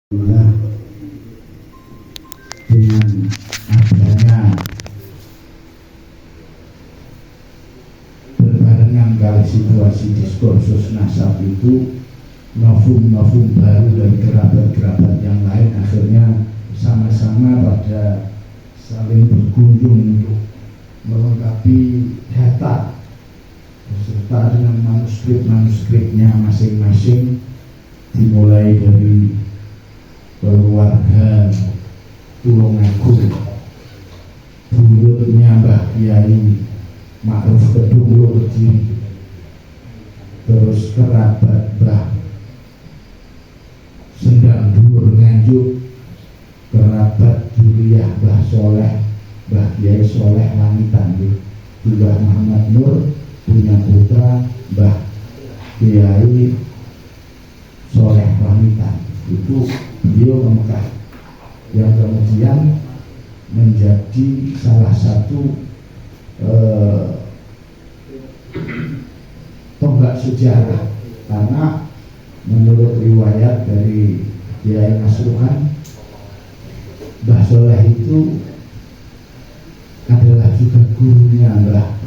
Alhamdulillah, dengan adanya berbarengan kali situasi diskursus nasab itu, novum baru dari kerabat-kerabat yang lain akhirnya sama-sama pada saling berkunjung untuk melengkapi data beserta dengan manuskrip-manuskripnya masing-masing, dimulai dari keluarga Tulungagung, dulurnya Mbah Kiai Ma'ruf Kedung Lurji, terus kerabat Mbah Sendang Dhuwur Nganjuk, kerabat Juliah Mbah Soleh, Mbah Kiai Soleh Langitan, Mbah Muhammad Nur punya putra Mbah Kiai Soleh Langitan. Itu beliau ke Mekah, yang kemudian menjadi salah satu tonggak sejarah, karena menurut riwayat dari Kiai Nasruhan, Mbah Soleh itu adalah juga gurunya Mbah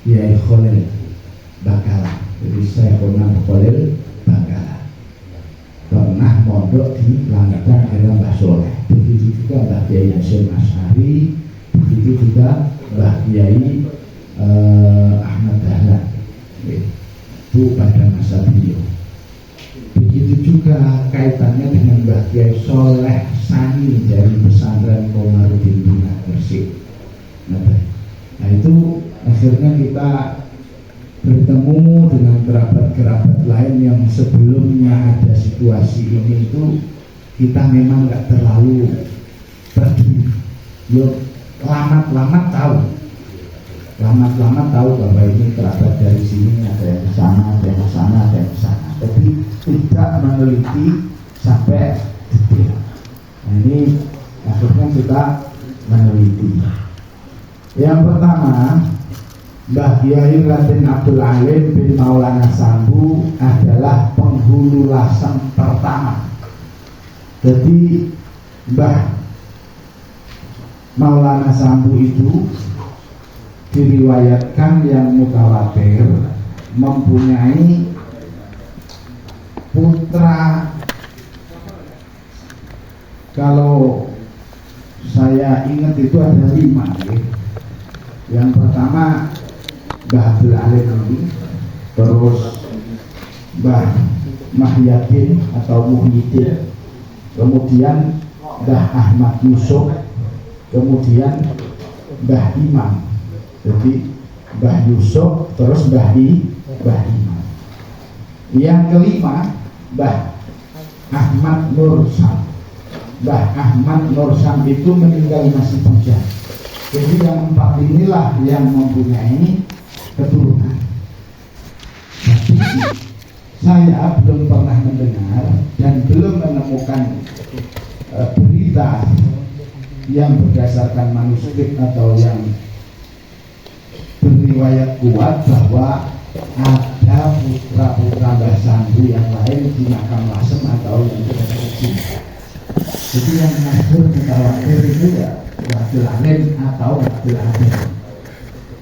Kiai Khalil Bakalan. Jadi saya pernah Khalil Bakalan pernah mondok di Langitan era Mbah Soleh. Begitu juga Mbah Kiai Hasyim Asy'ari, begitu juga Mbah Kiai Ahmad Dahlan, itu pada masa beliau. Begitu juga kaitannya dengan Mbah Kiai Soleh Sani dari pesantren Komarudin Bina Gresik. Nah itu akhirnya kita bertemu dengan kerabat-kerabat lain yang sebelumnya ada situasi ini, itu kita memang nggak terlalu peduli. Lamat-lamat tahu bahwa ini kerabat dari sini, ada yang ke sana, ada yang ke sana, ada yang ke sana, tapi tidak meneliti sampai detail. Nah, ini akhirnya kita meneliti. Yang pertama, Mbah Kiai Raden Abdul Alim bin Maulana Sambu adalah penghulu lasem pertama. Jadi Mbah Maulana Sambu itu diriwayatkan yang mutawatir mempunyai putra, kalau saya ingat itu ada 5 ya. Yang pertama Mbah Abdul Alim ini, terus Mbah Mahyadin atau Muhyiddin, kemudian Mbah Ahmad Yusuf, kemudian Mbah Imam. Jadi Mbah Yusuf terus Mbah Imam. Yang kelima Mbah Ahmad Nursam. Mbah Ahmad Nursam itu meninggal masih bujang. Jadi yang 4 inilah yang mempunyai keturunan. Tapi saya belum pernah mendengar dan belum menemukan berita yang berdasarkan manuskrip atau yang berriwayat kuat bahwa ada putra-putra Mbah Sambu yang lain di makam lasem atau yang tidak terjadi. Jadi yang masyhur mutawatir itu ya Abdul Alim atau Abdul Alim.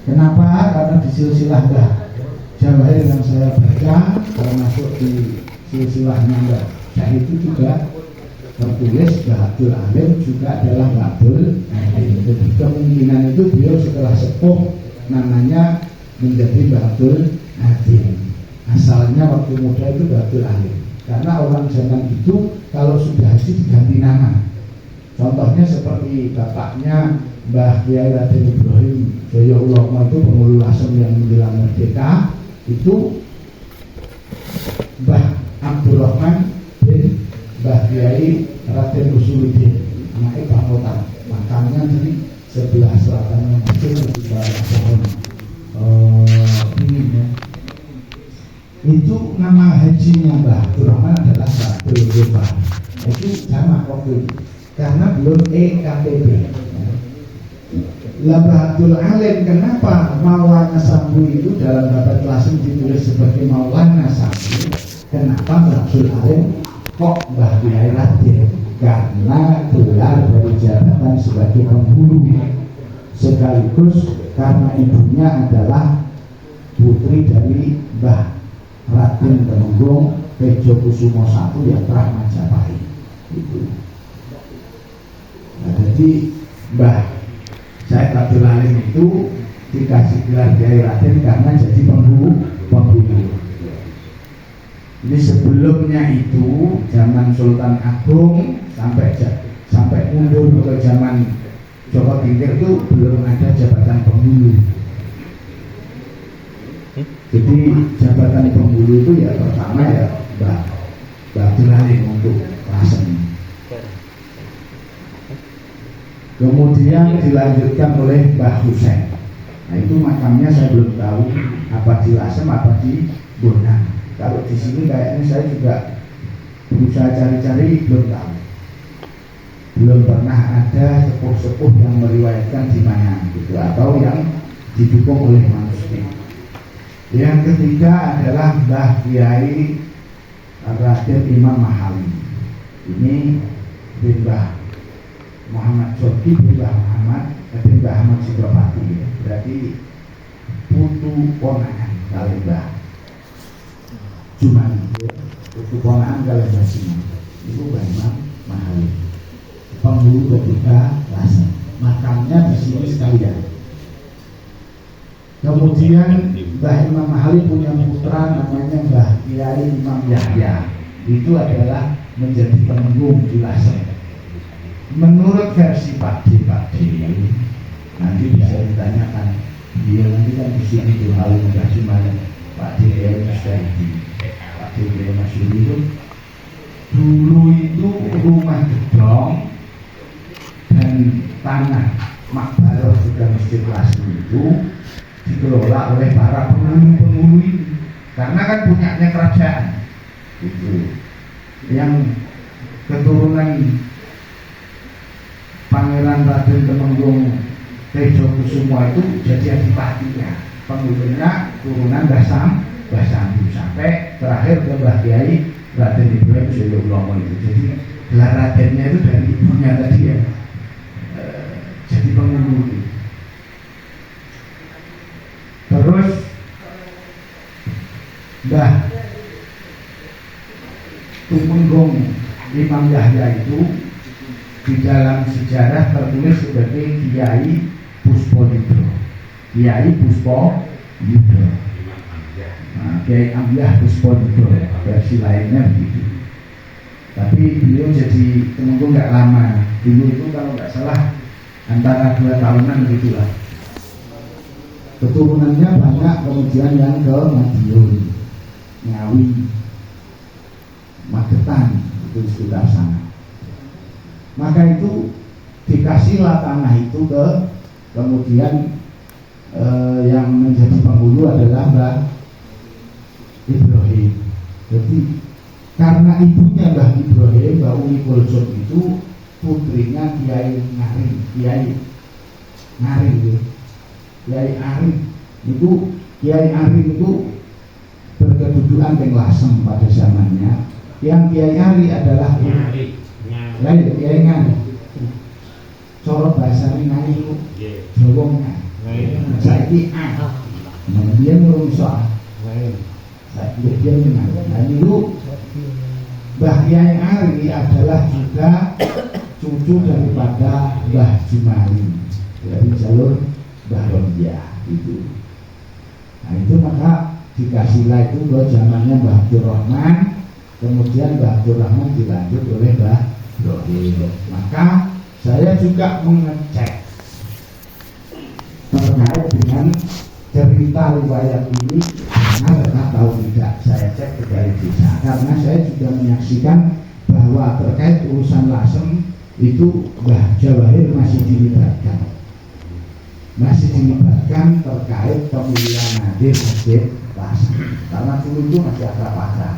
Kenapa? Karena di silsilah Mbah Jawahir yang saya baca, termasuk di silsilahnya Mbah Syahid itu juga tertulis Mbah Abdul Alim juga adalah Mbah Abdul Alim. Jadi kemungkinan itu beliau setelah sepuh namanya menjadi Mbah Abdul Alim. Asalnya waktu muda itu Mbah Abdul Alim. Karena orang zaman itu kalau sudah haji diganti nama. Contohnya seperti bapaknya Mbah Kiai Raden Ibrahim Joyo Ulomo itu penghulu lasem yang menjelang merdeka, itu Mbah Abdurrahman bin Mbah Kiai Raden Usuluddin, anaknya Bakotan, makamnya di sebelah selatan yang kecil di bawah pohon ini ya. Itu nama hajinya Mbah Abdurrahman adalah Abdul Ghifar. Itu sama waktu itu karena belum EKTP. Mbah Abdul Alim, kenapa Maulana Sambu itu dalam babat lasem ditulis sebagai Maulana Sambu? Kenapa Mbah Abdul Alim kok Mbah Kyai Raden? Karena gelar dari jabatan sebagai penghulu, sekaligus karena ibunya adalah putri dari Mbah Raden Temenggung Tejo Kusumo I yang telah Majapahit itu. Nah, jadi Mbah Said Abdul Alim itu dikasih gelar Kyai Raden karena jadi penghulu. Jadi sebelumnya itu zaman Sultan Agung sampai mundur ke zaman Joko Tingkir itu belum ada jabatan penghulu. Jadi jabatan penghulu itu ya pertama ya Mbah Abdul Alim untuk Lasem. Kemudian dilanjutkan oleh Mbah Husain. Nah itu makamnya saya belum tahu apa di Lasem apa di Bonang. Kalau di sini kayaknya saya juga berusaha cari-cari belum tahu. Belum pernah ada sepuh-sepuh yang meriwayatkan di mana gitu atau yang didukung oleh manuskrip. Yang ketiga adalah Mbah Kyai Raden Imam Mahali. Ini Mbah Muhammad Jordi bin Mbah Ahmad Sidropati. Berarti putu ponakan kali Mbah Jumani, putu ponakan kali Mbah Jumani. Itu Mbah Imam Mahali. Penghulu ketiga Lasem. Makamnya di sini sekalian. Kemudian Mbah Imam Mahali punya putra namanya Mbah Kyai Imam Yahya. Itu adalah menjadi temenggung di Lasem. Menurut versi Pak D, nanti bisa ditanyakan. Dia nanti kan di sini tuh hal Mbah Jumani, Pak D Mustahidi, Pak D Masyuri itu dulu itu rumah gedong dan tanah Makbaroh juga Masjid Lasem itu dikelola oleh para penghulu ini karena kan punyanya kerajaan itu yang keturunan Pangeran Raden Temenggung Tejo Kusumo itu jadi adipatinya, penghulunya turunan Mbah Sambu sampai terakhir ke Mbah Kyai Raden Ibrahim Suyono itu. Jadi gelar Radennya itu dari ibunya tadi ya, jadi penghulu. Terus Mbah Temenggung Imam Yahya itu di dalam sejarah tertulis sebagai Kiai Puspoyudo. Kiai Puspoyudo. Nah, Kiai Ambyah Puspoyudo versi lainnya begitu. Tapi beliau jadi Temenggung nggak lama. Dulu itu kalau nggak salah antara 2 tahunan gitulah. Keturunannya banyak, kemudian yang ke Madiun, Ngawi, Magetan itu sekitar sana. Maka itu dikasihlah tanah itu kemudian yang menjadi penghulu adalah Mbah Ibrahim. Jadi karena ibunya Mbah Ibrahim, Mbah Uli Kulsum itu putrinya Kiai Arif itu. Kiai Arif itu berkedudukan di Lasem pada zamannya. Yang Kiai Arif adalah lain Kiai Ngari. Coro bahasane ngari itu Jawa ngari. Saiki dia ngrungso. Saiki dia ngari. Nah itu Mbah Kyai Ari adalah juga cucu daripada Mbah Jumali dari jalur Mbah Rodia itu. Nah itu maka dikasihlah itu ke zamannya Mbah Abdul Rahman, kemudian Mbah Abdul Rahman dilanjut oleh Mbah Ibrahim. Maka saya juga mengecek terkait dengan cerita riwayat ini benar atau tidak. Saya cek ke Balai Desa karena saya juga menyaksikan bahwa terkait urusan Lasem itu Mbah Jawahir masih dilibatkan terkait pemilihan nadir masjid Lasem karena dulu itu masih akrab-akrab.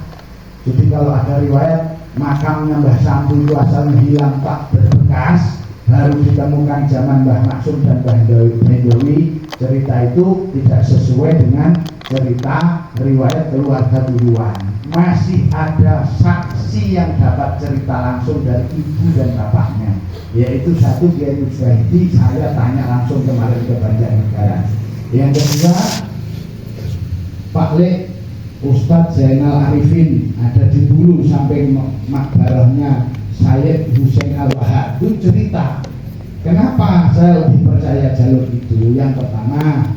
Jadi kalau ada riwayat makamnya Mbah Sambu itu asalnya hilang tak berbekas, baru ditemukan zaman Mbah Maksum dan Mbah Hendowi, cerita itu tidak sesuai dengan cerita riwayat keluarga duluan. masih ada saksi yang dapat cerita langsung dari ibu dan bapaknya, yaitu satu Kiai Mujahidi, saya tanya langsung kemarin ke Banjarnegara. Yang kedua Pak Lek Ustadz Zainal Arifin, ada di Bulu sampai makbarahnya Sayyid Husain Al-Wahhab, itu cerita. Kenapa saya lebih percaya jalur itu? Yang pertama,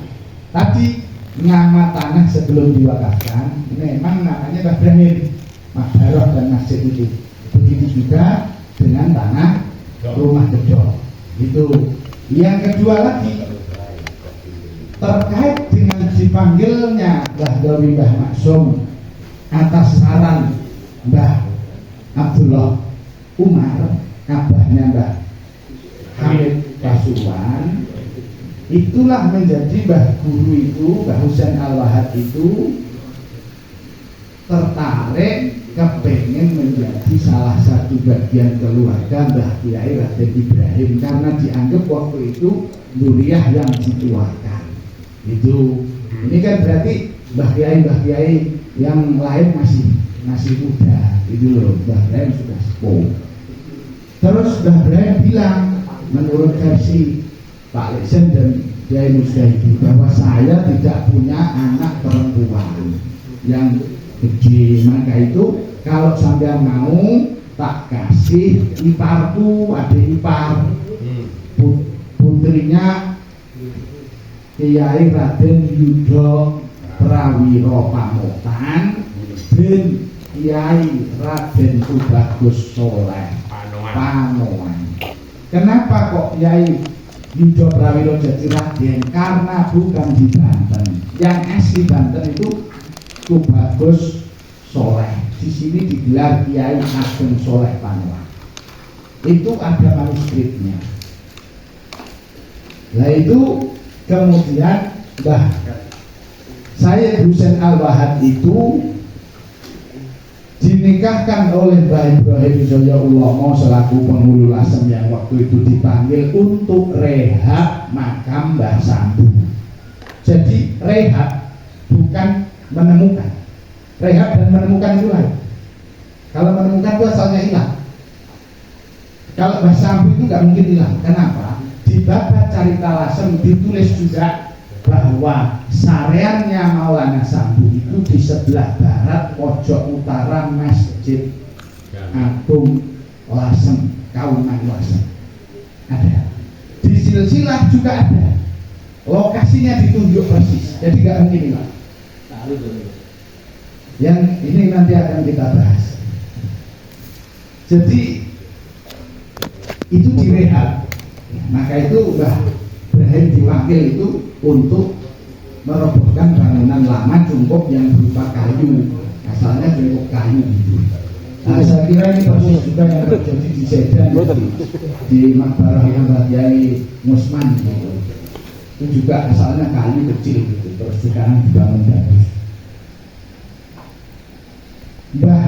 tadi nama tanah sebelum diwakafkan memang namanya Mbah Ibrahim, Makbarah dan masjid itu. Begitu juga dengan tanah rumah gedok itu. Yang kedua lagi, terkait dengan dipanggilnya Mbah Dawi Mbah Maksum atas saran Mbah Abdullah Umar, abahnya Mbah Hamid Pasuruan, itulah menjadi Mbah Guru itu, Mbah Husain Al-Wahhab itu tertarik kepengen menjadi salah satu bagian keluarga Mbah Kiai Raden Ibrahim, karena dianggap waktu itu duriah yang dituakan itu. Ini kan berarti Mbah Kiai yang lain masih muda itu loh, Mbah Ibrahim sudah sepuh. Terus Mbah Ibrahim bilang menurut versi Pak Lesen dan Kiai Mujahidi bahwa saya tidak punya anak perempuan yang gede, maka itu kalau sampean mau tak kasih iparku, adik ipar putrinya Kiai Raden Yudo Prawiro Pamotan dan Kiai Raden Tubagus Soleh Panoan. Kenapa kok Kiai Yudo Prawiro jadi Raden? Karena bukan di Banten, yang asli Banten itu Tubagus Soleh. Di sini digelar Kiai Ageng Soleh Panoan. Itu ada manuskripnya. Nah itu kemudian Mbah Sayyid Husain Al-Wahhab itu dinikahkan oleh Mbah Ibrahim Zoya Ulomo selaku penghulu lasem yang waktu itu dipanggil untuk rehab makam Mbah Sambu. Jadi rehab bukan menemukan. Rehab dan menemukan itu lain. Kalau menemukan itu asalnya hilang. Kalau Mbah Sambu itu nggak mungkin hilang. Kenapa? Di bab Carita Lasem ditulis juga bahwa sareannya Maulana Sambu itu di sebelah barat pojok utara Masjid Agung Lasem, Kauman Lasem. Ada. Di silsilah juga ada. Lokasinya ditunjuk persis. Jadi nggak mungkin hilang. Yang ini nanti akan kita bahas. Jadi itu direhab. Maka itu Mbah Ibrahim dipanggil itu untuk merobohkan bangunan lama cungkup yang berupa kayu, asalnya cungkup kayu gitu. Nah, saya kira ini proses juga yang terjadi di Sedan di makbarah yang Mbah Kiai Musman gitu. Itu juga asalnya kayu kecil gitu, terus sekarang dibangun bagus. Mbah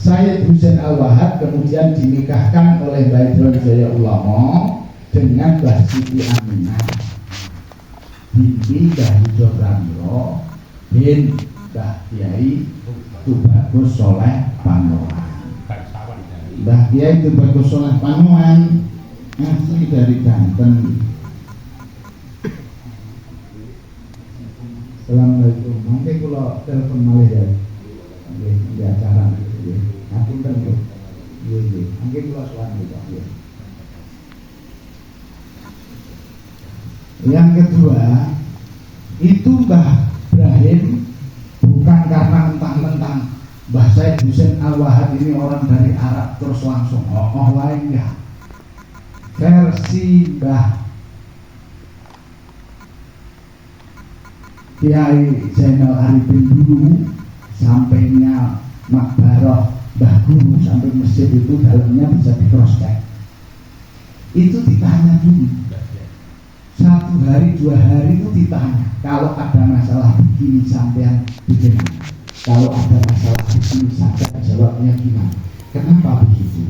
Sayyid Husain Al-Wahhab kemudian dinikahkan oleh Mbah Ibrahim Zoya Ulomo dengan Mbah Siti Aminah binti Mbah Yudo Prawiro bin Mbah Kiai Tubagus Soleh Panoan. Mbah Kiai Tubagus Soleh Panoan asli dari Banten. Assalamualaikum. Nanti kalau telepon malih ya. Di acara ya. Aku kan yo. Iya. Nanti kalau sowan gitu ya. Yang kedua itu Mbah Ibrahim bukan karena mentang-mentang Mbah Sayyid Husain Al-Wahhab ini orang dari Arab terus langsung lain ya. Versi Mbah Kiai Zainal Arifin dulu sampainya makbarah Mbah Guru sampai masjid itu dalamnya bisa di cross check. Itu ditanya dulu. 1 hari 2 hari itu ditanya, kalau ada masalah begini sampean bagaimana, kalau ada masalah begini sampean jawabnya gimana. Kenapa begitu?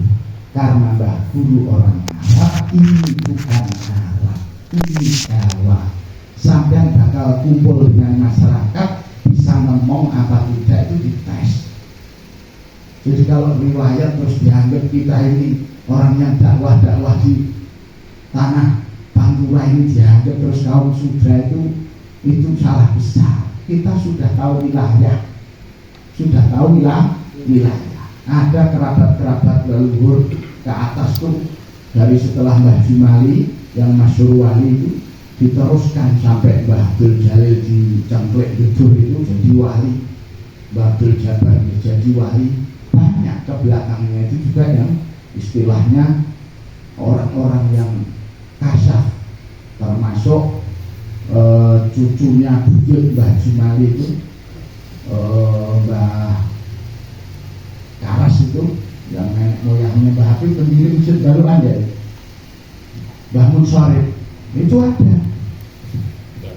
Karena Mbah Guru orang Arab, ini bukan Arab, ini Jawa. Sampean bakal kumpul dengan masyarakat bisa ngomong apa tidak itu dites. Jadi kalau riwayat terus dianggap kita ini orang yang dakwah di tanah Pantura ini dianggap terus kaum sudra itu salah besar. Kita sudah tahu wilayah, wilayah. Ada kerabat-kerabat leluhur ke atas tuh dari setelah Mbah Jumali yang masyhur wali itu diteruskan sampai Mbah Abdul Jalil di Cengklek Gedur itu jadi wali, Mbah Abdul Jabar jadi wali. Banyak ke belakangnya itu juga yang istilahnya orang-orang yang kasar, termasuk cucunya buyut Mbah Jumali itu Mbah Karas itu yang nenek moyangnya Mbah Hafid pendiri Masjid Baru Anda, Mbah Munsorib itu ada.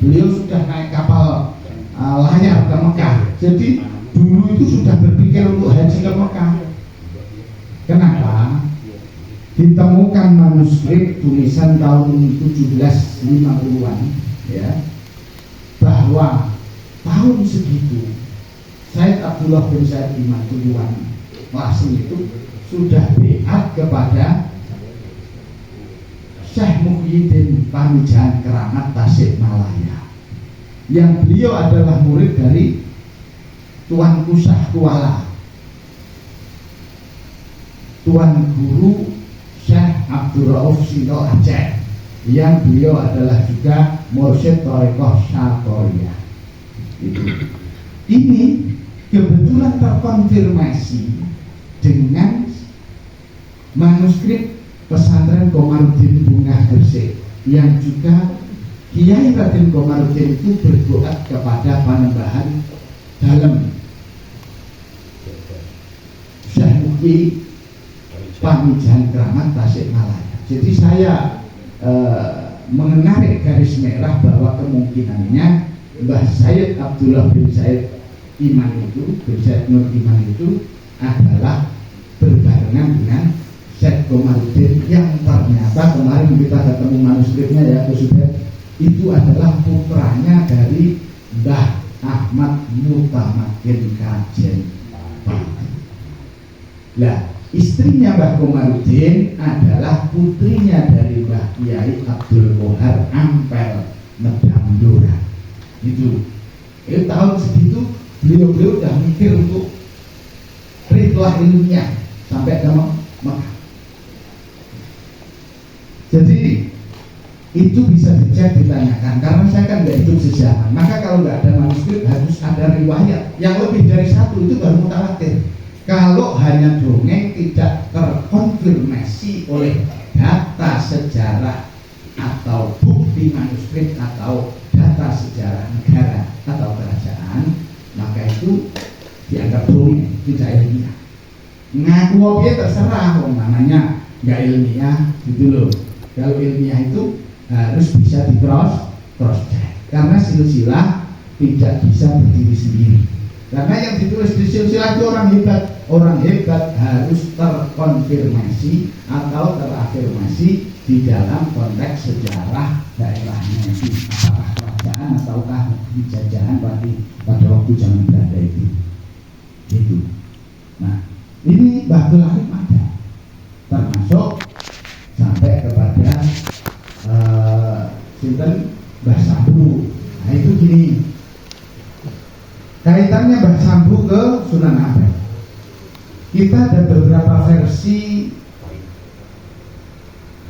Beliau sudah naik kapal layar ke Mekah. Jadi dulu itu sudah berpikir untuk haji ke Mekah. Kenapa? Ditemukan manuskrip tulisan tahun 1750-an ya, bahwa tahun segitu Said Abdullah bin Said Iman Tujuan Langsung itu sudah beat kepada Syekh Muhyiddin Pamijahan Keramat Tasikmalaya, yang beliau adalah murid dari Tuan Kusah Kuala, Tuan Guru Syekh Abdul Rauf Sinto Aceh, yang beliau adalah juga mursyid Thariqah Syarqiyah. Ini kebetulan terkonfirmasi dengan manuskrip pesantren Komarudin Bungah Gresik, yang juga Kiai Raden Komarudin itu berdoa kepada Panembahan dalam Syekh Muhyi Pamijahan Keramat Tasikmalaya. Jadi saya menarik garis merah bahwa kemungkinannya Mbah Said Abdullah bin Said Iman itu, bin Said Nur Iman itu adalah berbarengan dengan Syekh Komarudin, yang ternyata kemarin kita ketemu manuskripnya ya Kusudet, itu adalah putranya dari Mbah Ahmad Mutamakin Kajen. Nah, istrinya Mbah Komarudin adalah putrinya dari Mbah Kiai Abdul Kohar Ampel Medamdora. Itu tahun segitu beliau udah mikir untuk ritual ilmiah sampai ke Mekah. Jadi itu bisa dicek, ditanyakan, karena saya kan nggak hidup sejarah. Maka kalau nggak ada manuskrip harus ada riwayat yang lebih dari satu, itu baru mutawatir. Kalau hanya dongeng tidak terkonfirmasi oleh data sejarah atau bukti manuskrip atau data sejarah negara atau kerajaan, maka itu dianggap dongeng, tidak ilmiah. Ngaku oke terserah, namanya nggak ilmiah gitu loh. Kalau ilmiah itu harus bisa di cross check, karena silsilah tidak bisa berdiri sendiri. Karena yang ditulis di silsilah itu orang hebat harus terkonfirmasi atau terafirmasi di dalam konteks sejarah daerahnya itu, apakah kerajaan ataukah penjajahan pada waktu zaman Belanda itu. Gitu. Nah, ini Mbah Alim ada, termasuk sampai kepada Sinten Mbah Sambu. Nah itu gini, kaitannya Mbah Sambu ke Sunan Ampel. Kita ada beberapa versi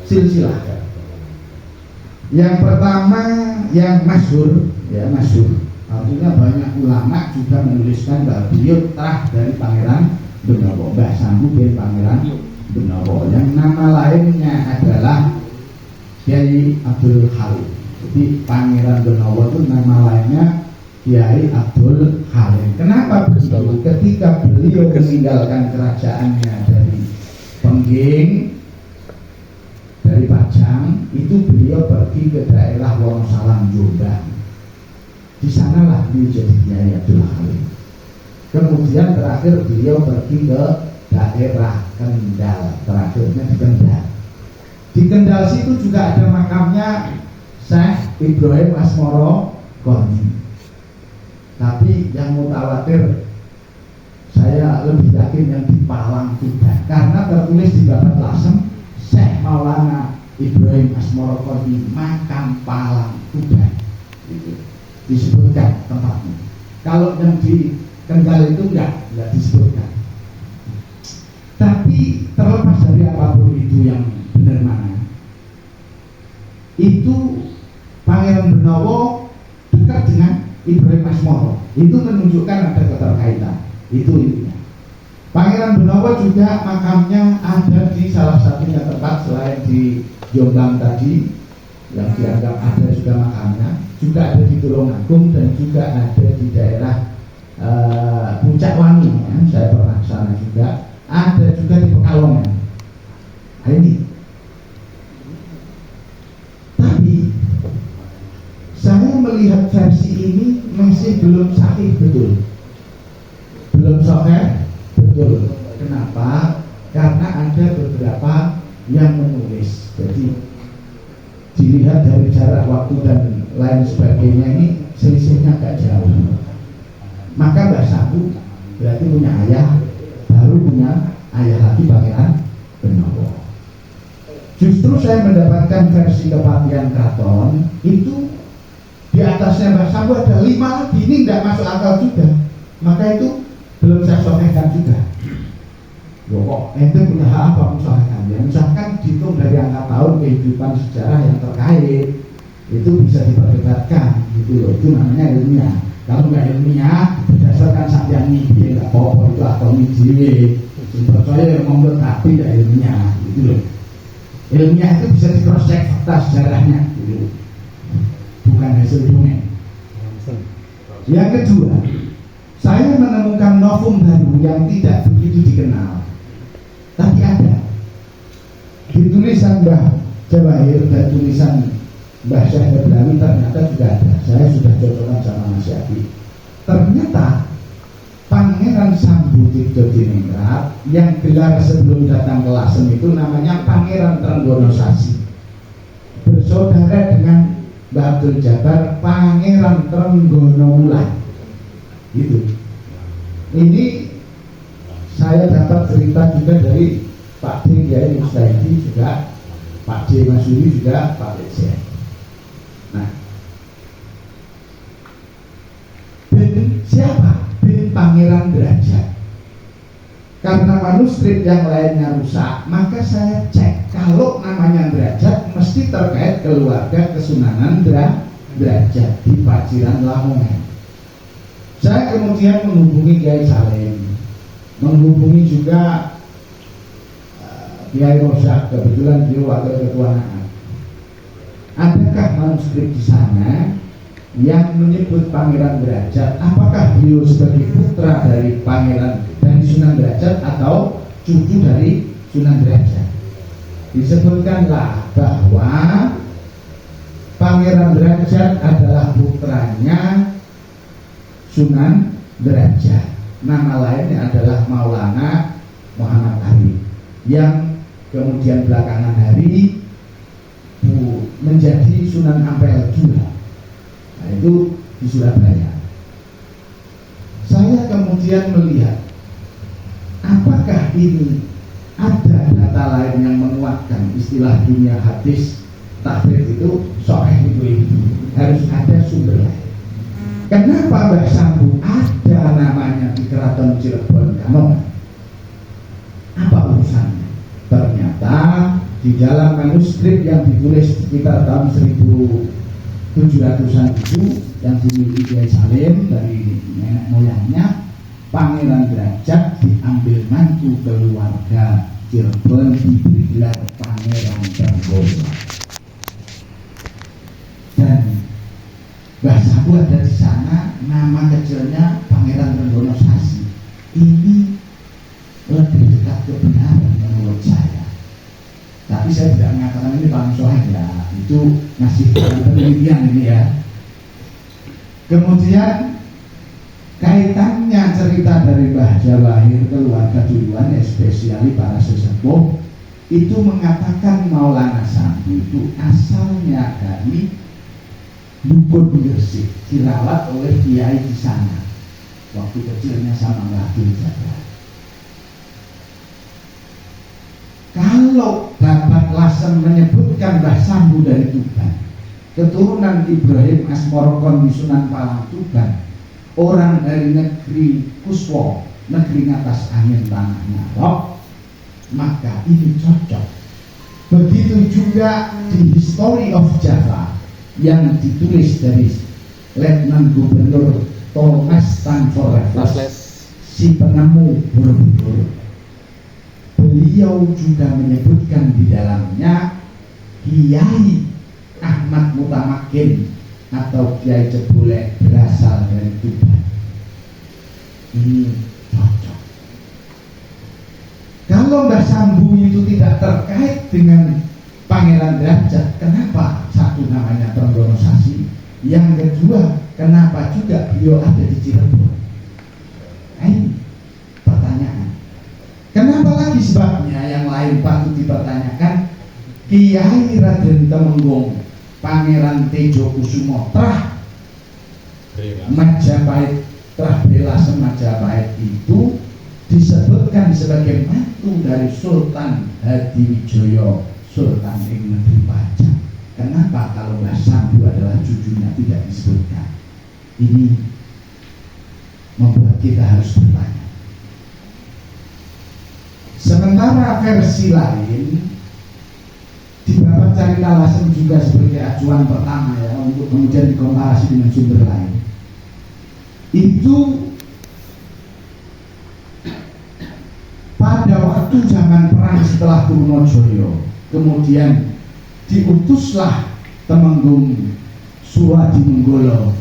silsilah. Yang pertama yang masyhur, artinya banyak ulama juga menuliskan bahwa beliau terah dari Pangeran Benowo, Mbah Sambu bin Pangeran Benowo, yang nama lainnya adalah Kiai Abdul Halim. Jadi Pangeran Benowo itu nama lainnya Kiai Abdul Halim. Kenapa begitu? Ketika beliau meninggalkan kerajaannya dari Pengging, dari Pajang, itu beliau pergi ke daerah Wonosalam Jombang. Di sanalah beliau jadi Kiai Abdul Halim. Kemudian terakhir beliau pergi ke daerah Kendal, terakhirnya di Kendal. Di Kendal situ juga ada makamnya Syekh Ibrahim Asmoro Kondi. Tapi yang mutawatir saya lebih yakin yang di Palang Tuban, karena tertulis di Babat Lasem Syekh Maulana Ibrahim Asmoroqi makam Palang Tuban, gitu. Disebutkan tempatnya. Kalau yang di Kendal itu enggak disebutkan. Tapi terlepas dari apapun itu yang benar mana, itu Pangeran Benowo dekat dengan Ibrahim Asmoro, itu menunjukkan ada keterkaitan. Itu intinya. Pangeran Benowo juga makamnya ada di salah satunya tempat selain di Jombang tadi yang dianggap ada juga makamnya, juga ada di Tulungagung dan juga ada di daerah Puncak Wangi, ya. Saya pernah ke sana juga. Ada juga di Pekalongan. Nah, ini. Tapi saya melihat versi ini masih belum sahih betul. Belum sahih betul. Kenapa? Karena ada beberapa yang menulis. Jadi dilihat dari jarak waktu dan lain sebagainya, ini selisihnya agak jauh. Maka Mbah Sambu berarti punya ayah, baru punya ayah lagi Pangeran Benowo. Justru saya mendapatkan versi kepatian Kraton itu di atasnya Mbah Sambu ada 5 lagi. Ini tidak masuk akal juga. Maka itu belum saya sohkan juga. Loh kok ente punya hak apa mensohkan? Ya misalkan dihitung dari angka tahun kehidupan sejarah yang terkait, itu bisa diperdebatkan gitu loh. Itu namanya ilmiah. Kalau nggak ilmiah berdasarkan sakyani dia nggak apa-apa, itu atau jiwe. Sebab saya ngomong tapi nggak ilmiah gitu loh. Ilmiah itu bisa di cross check fakta sejarahnya gitu. Bukan hasil dongeng. Yang kedua, saya menemukan novum baru yang tidak begitu dikenal, tapi ada di tulisan Mbah Jawahir dan tulisan Mbah Syekh Ibrahim ternyata juga ada. Saya sudah cocokkan sama Mas Yadi. Ternyata Pangeran Sambu Tirtodiningrat yang gelar sebelum datang ke Lasem itu namanya Pangeran Trenggono Sasi, bersaudara dengan Mbah Abdul Jabar Pangeran Trenggono Wulan. Gitu. Ini saya dapat cerita juga dari Pak D Kiai Mustaidi, juga Pak D Masuri, juga Pak Lejen. Nah, bin siapa? Bin Pangeran Derajat. Karena manuskrip yang lainnya rusak, maka saya cek kalau namanya Derajat mesti terkait keluarga Kesunanan Derajat di Paciran Lamongan. Saya kemudian menghubungi Kiai Salim, menghubungi juga Kiai Rosak, kebetulan dia wakil ketua NAAT. Adakah manuskrip di sana yang menyebut Pangeran Derajat? Apakah beliau sebagai putra dari Pangeran dari Sunan Derajat atau cucu dari Sunan Derajat? Disebutkanlah bahwa Pangeran Derajat adalah putranya Sunan Derajat. Nama lainnya adalah Maulana Muhammad Ali, yang kemudian belakangan hari menjadi Sunan Ampel II. Nah, itu di Surabaya. Saya kemudian melihat apakah ini ada data lain yang menguatkan istilah dunia hadis tahrif itu sahih itu harus ada sumber lain. Kenapa Mbah Sambu ada namanya di Keraton Cirebon Kanoman? Apa urusannya? Ternyata di dalam manuskrip yang ditulis sekitar tahun 1700-an itu yang dimiliki Kiai Salim dari nenek moyangnya, Pangeran Derajat diambil mantu keluarga Cirebon, diberi gelar Pangeran Trenggono. Dan Mbah Sambu ada di sana, nama kecilnya Pangeran Trenggono Sasi. Ini lebih dekat kebenaran menurut saya. Tapi saya tidak mengatakan ini paling sahih ya, itu masih penelitian ini ya. Kemudian kaitannya cerita dari Mbah Jawahir keluarga duluan, espesiali para sesepuh, itu mengatakan Maulana Sambu itu asalnya dari Dukun Gresik dirawat oleh kiai di sana. Waktu kecilnya sama Mbah Jaga. Kalau Bapak Lasem menyebutkan Mbah Sambu dari Tuban, keturunan Ibrahim Asmorokon di Sunan Palang Tuban, orang dari negeri Kuswo, negeri ngatas angin tanah Narok, maka ini cocok. Begitu juga di History of Java yang ditulis dari Letnan Gubernur Thomas Stanford Raffles, si penemu Borobudur. Beliau juga menyebutkan di dalamnya Kiai Ahmad Mutamakin atau Kiai Cebolek berasal dari Tuban. Ini cocok. Kalau Mbah Sambu itu tidak terkait dengan Pangeran Derajat, kenapa satu namanya Trenggono Sasi, yang kedua kenapa juga beliau ada di Cirebon? Nah, ini pertanyaan. Kenapa lagi sebabnya yang lain patut dipertanyakan? Kiai Raden Temenggung Pangeran Tejo Kusumo Trah Majapahit, Trah Bela Majapahit itu disebutkan sebagai mantu dari Sultan Hadiwijoyo, Sultan ing negeri Pajang. Kenapa kalau Mbah Sambu adalah cucunya tidak disebutkan? Ini membuat kita harus bertanya. Sementara versi lain di Bapak Carita Lasem juga sebagai acuan pertama ya, untuk kemudian dikomparasi dengan sumber lain. Itu pada waktu zaman perang setelah Trunojoyo, kemudian diutuslah Temenggung Suradimenggolo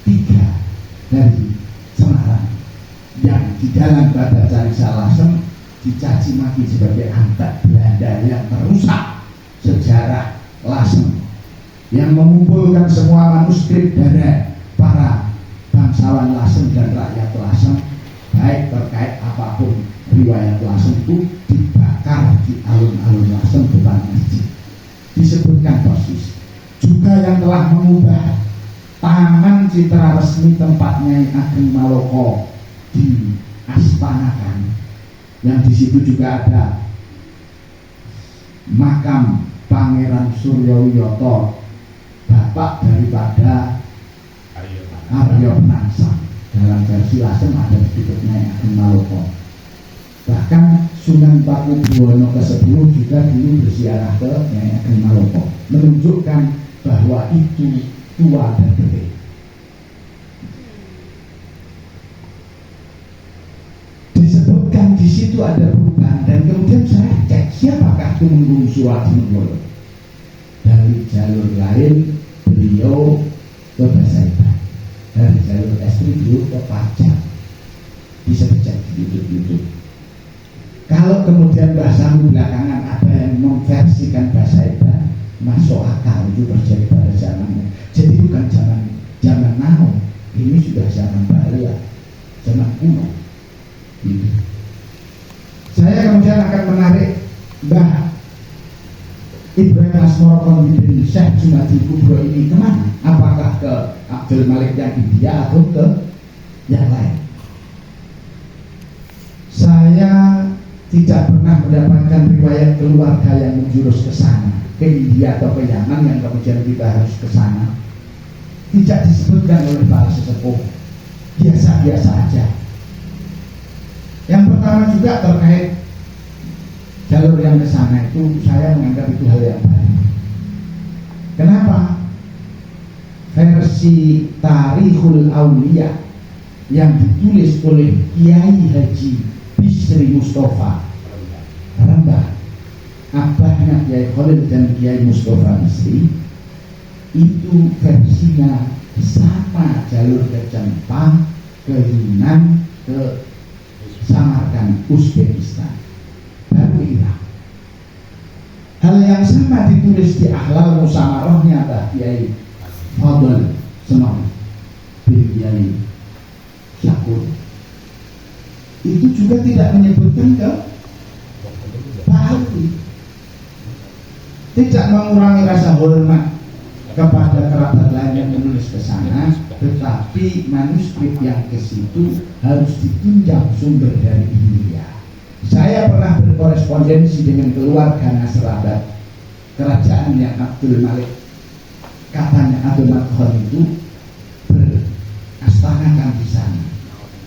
III dari Semarang, yang di dalam Bapak Carita Lasem dicaci maki sebagai antek Belanda yang merusak sejarah Lasem, yang mengumpulkan semua manuskrip dari para bangsawan Lasem dan rakyat Lasem, baik terkait apapun riwayat Lasem itu dibakar di alun-alun Lasem depan masjid. Disebutkan persis juga yang telah mengubah taman citra resmi tempatnya Ageng Maloko di Astanakan, yang di situ juga ada makam Pangeran Suryowiyoto, bapak daripada Arya Penangsang. Dalam versi Lasem ada disebutnya Ageng Maloko. Bahkan Sunan Pakubuwono ke-10 juga dulu berziarah ke Ageng Maloko, menunjukkan bahwa itu tua dan betul. Disebutkan di situ ada perubahan, dan kemudian saya cek siapakah Temenggung Suradimenggolo. Dari jalur lain beliau ke Basaiban, dari jalur estri beliau ke Pajang. Bisa dicek di YouTube. Kalau kemudian Mbah Sambu belakangan ada yang memversikan Basaiban, masuk akal, itu terjadi pada zamannya. Jadi bukan zaman now, ini sudah zaman bahaya, zaman kuno. Saya kemudian akan menarik Mbah Ibrahim Asmorokon bin Syekh Jumadi Kubro ini kemana? Apakah ke Abdul Malik yang India atau ke yang lain? Saya tidak pernah mendapatkan riwayat keluarga yang menjurus ke sana, ke India atau ke Yaman, yang kemudian kita harus ke sana. Tidak disebutkan oleh para sesepuh, biasa-biasa aja. Yang pertama juga terkait jalur yang ke sana itu, saya menganggap itu hal yang baik. Kenapa? Versi Tarikhul Auliya yang ditulis oleh Kiai Haji Bisri Mustafa Rembah, abahnya Kiai Khalil dan Kiai Mustafa Bisri, itu versinya sama, jalur ke Jepang, ke Yunan, ke Samarkand, Uzbekistan, baru Irak. Hal yang sama ditulis di Ahlal Musamarohnya Kiai Fadl Senon bin Kiai Syakur. Itu juga tidak menyebutkan ke Bali, tidak mengurangi rasa hormat kepada kerabat lain yang menulis ke sana, tetapi manuskrip yang ke situ harus ditunjang sumber dari India. Saya pernah berkorespondensi dengan keluarga Nasrabat kerajaan yang Abdul Malik, katanya Abdul Malik itu berastanakan di sana.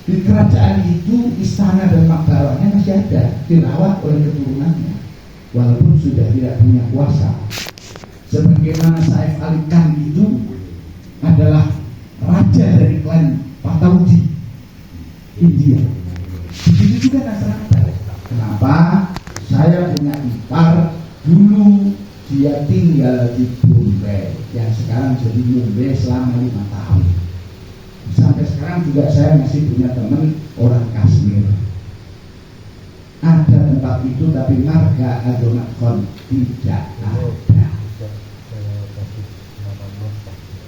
Di kerajaan itu istana dan makbarahnya masih ada, dirawat oleh keturunannya, walaupun sudah tidak punya kuasa. Sebagaimana Saif Ali Khan itu adalah raja dari klan Pataudi India. Begitu juga Nasrani. Kenapa? Saya punya ipar, dulu dia tinggal di Bombay yang sekarang jadi Mumbai selama 5 tahun. Sampai sekarang juga saya masih punya teman orang Kashmir. Ada tempat itu tapi marga Adomat Khan tidak ada.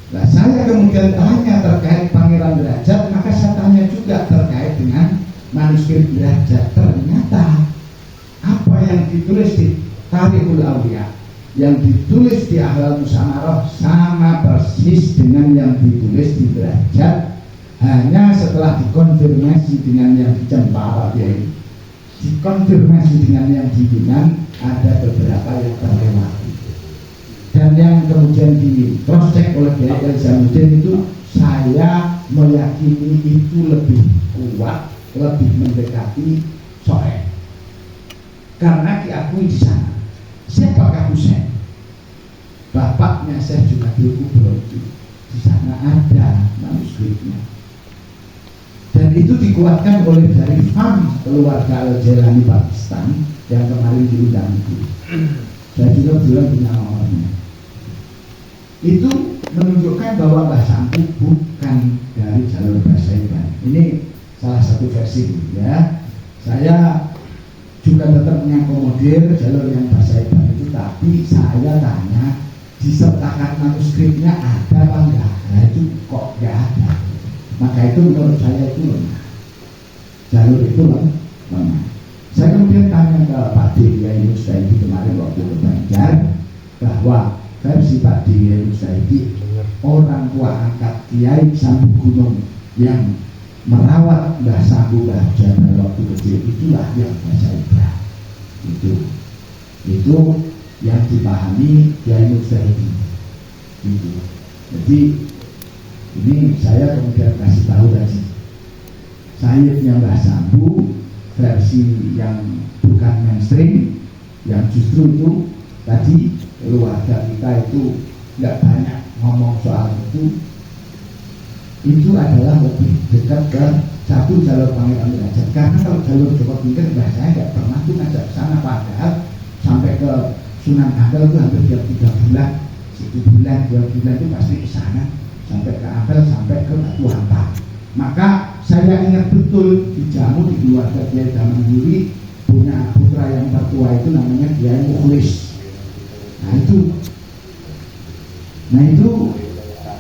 Nah, saya kemudian tanya terkait Pangeran Derajat, maka saya tanya juga terkait dengan manuskrip Derajat. Ternyata apa yang ditulis di Tarikhul Awliya, yang ditulis di Ahlal Musamarah sama persis dengan yang ditulis di Derajat, hanya setelah dikonfirmasi dengan yang di Cempaka, yaitu dikonfirmasi dengan yang di Yunan, ada beberapa yang terlewati. Dan yang kemudian di cross check oleh Kiai Elzamuddin itu saya meyakini itu lebih kuat, lebih mendekati Soeh, karena diakui di sana. Siapakah Husain? Bapaknya Syekh Junaidy Kubro, di sana ada manuskripnya. Dan itu dikuatkan oleh dari FAM keluarga Al-Jailani Pakistan yang kemarin diundang itu. Saya juga bilang punya nomornya. Itu menunjukkan bahwa Mbah Sampu bukan dari jalur Basaiban. Ini salah satu versi ya. Saya juga tetap mengakomodir jalur yang Basaiban itu, tapi saya tanya disertakan manuskripnya ada apa enggak? Nah itu kok enggak ada. Maka itu menurut saya itu lemah. Jalur itu lemah. Saya kemudian tanya ke Pak Diyayi Mustaidi kemarin waktu ke Banjar, bahwa versi Pak Diyayi Mustaidi, orang tua angkat Kiai Sambu Gunung yang merawat Mbah Sambu Mbah Jabar waktu kecil, itulah yang bahasa Ibrah. Itu yang dipahami Kiai Mustaidi. Gitu. Jadi ini saya kemudian kasih tahu tadi, Sayyidnya Mbah Sambu versi yang bukan mainstream, yang justru itu tadi keluarga kita itu nggak banyak ngomong soal itu adalah lebih dekat ke satu jalur Pangeran Derajat. Karena kalau jalur Joko Tingkir saya nggak pernah tuh ngajak ke sana, padahal sampai ke Sunan Ampel itu hampir tiap 3 bulan, 1 bulan, 2 bulan itu pasti ke sana, sampai ke Ampel, sampai ke Batu Hampar. Maka saya ingat betul di jamu di keluarga Kiai Damanduri punya putra yang tertua itu namanya Kiai Mukhlis. Nah itu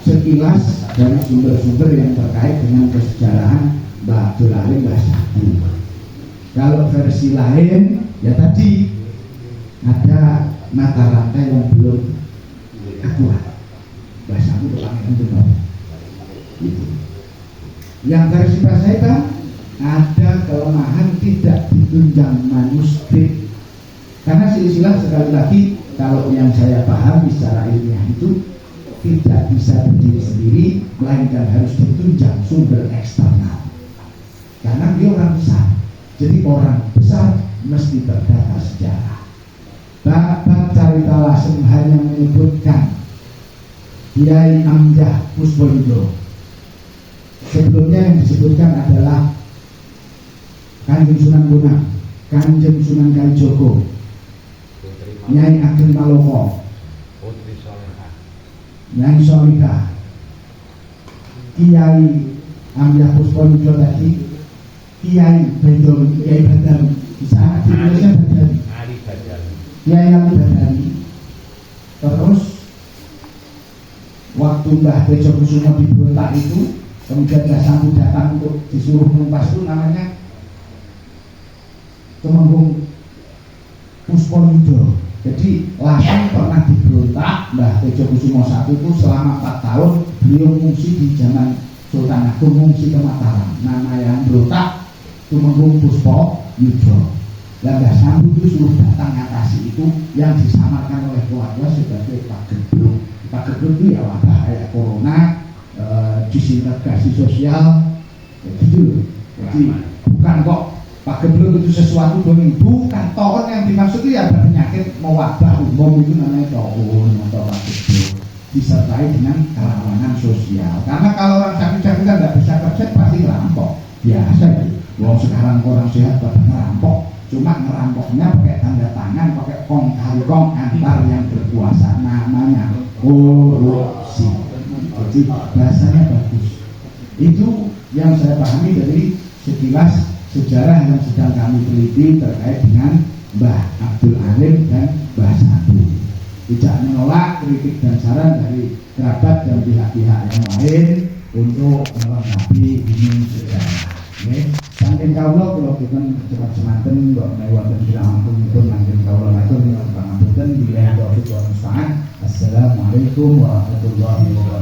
sekilas dari sumber-sumber yang terkait dengan kesejarahan Mbah Abdul Alim Mbah Sambu. Kalau versi lain ya tadi ada mata rantai yang belum akurat. Mbah Sambu ke Pangeran Tengger. Gitu. Yang versi Basaiban ada kelemahan tidak ditunjang manuskrip, karena silsilah sekali lagi kalau yang saya pahami secara ilmiah itu tidak bisa berdiri sendiri, melainkan harus ditunjang sumber eksternal. Karena dia orang besar, jadi orang besar mesti terdata sejarah. Bab Carita Lasem hanya menyebutkan Kiai Amjad Puspoyudo. Sebelumnya yang disebutkan adalah Kanjeng Sunan Bonang, Kanjeng Sunan Kalijogo, Nyai Ageng Maloko, Nyai Solika, Kiai Amjad Puspoyudo tadi, Kiai Bedong, Kiai Badari, di sana di Indonesia Badari, Kiai Ali Badari. Terus waktu Mbah Bejo Kusumo diberontak itu, kemudian Mbah Sambu datang untuk disuruh menumpas itu namanya Temenggung Puspoyudo. Jadi langsung pernah diberontak Mbah Tejo Kusumo I itu selama 4 tahun beliau mengungsi di zaman Sultan Agung, mengungsi ke Mataram. Nama yang berontak Tumenggung Puspo Yudo. Dan Mbah Sambu itu suruh datang ngatasi itu yang disamarkan oleh keluarga sebagai Pak Geblok. Pak Geblok itu ya wabah kayak corona, disintegrasi sosial, gitu. Jadi bukan kok Pak Geblok itu sesuatu dongeng, bukan tohon yang dimaksud itu ya ada penyakit mewabah umum itu namanya tohon atau Pak Geblok, disertai dengan kerawanan sosial. Karena kalau orang sakit-sakit kan nggak bisa kerja pasti ngerampok, biasa itu. Wong sekarang orang sehat pada ngerampok, cuma ngerampoknya pakai tanda tangan, pakai kong kali kong antar yang berkuasa, namanya korupsi. Jadi bahasanya bagus. Itu yang saya pahami dari sekilas sejarah yang sedang kami teliti terkait dengan Mbah Abdul Alim dan Mbah Sambu. Tidak menolak kritik dan saran dari kerabat dan pihak-pihak yang lain untuk melengkapi ini sejarah. Saking kaulo kalau kita cepat semanten mbok menawi wonten pun langkung kaulo langsung pangapunten bila ada Assalamualaikum warahmatullahi wabarakatuh.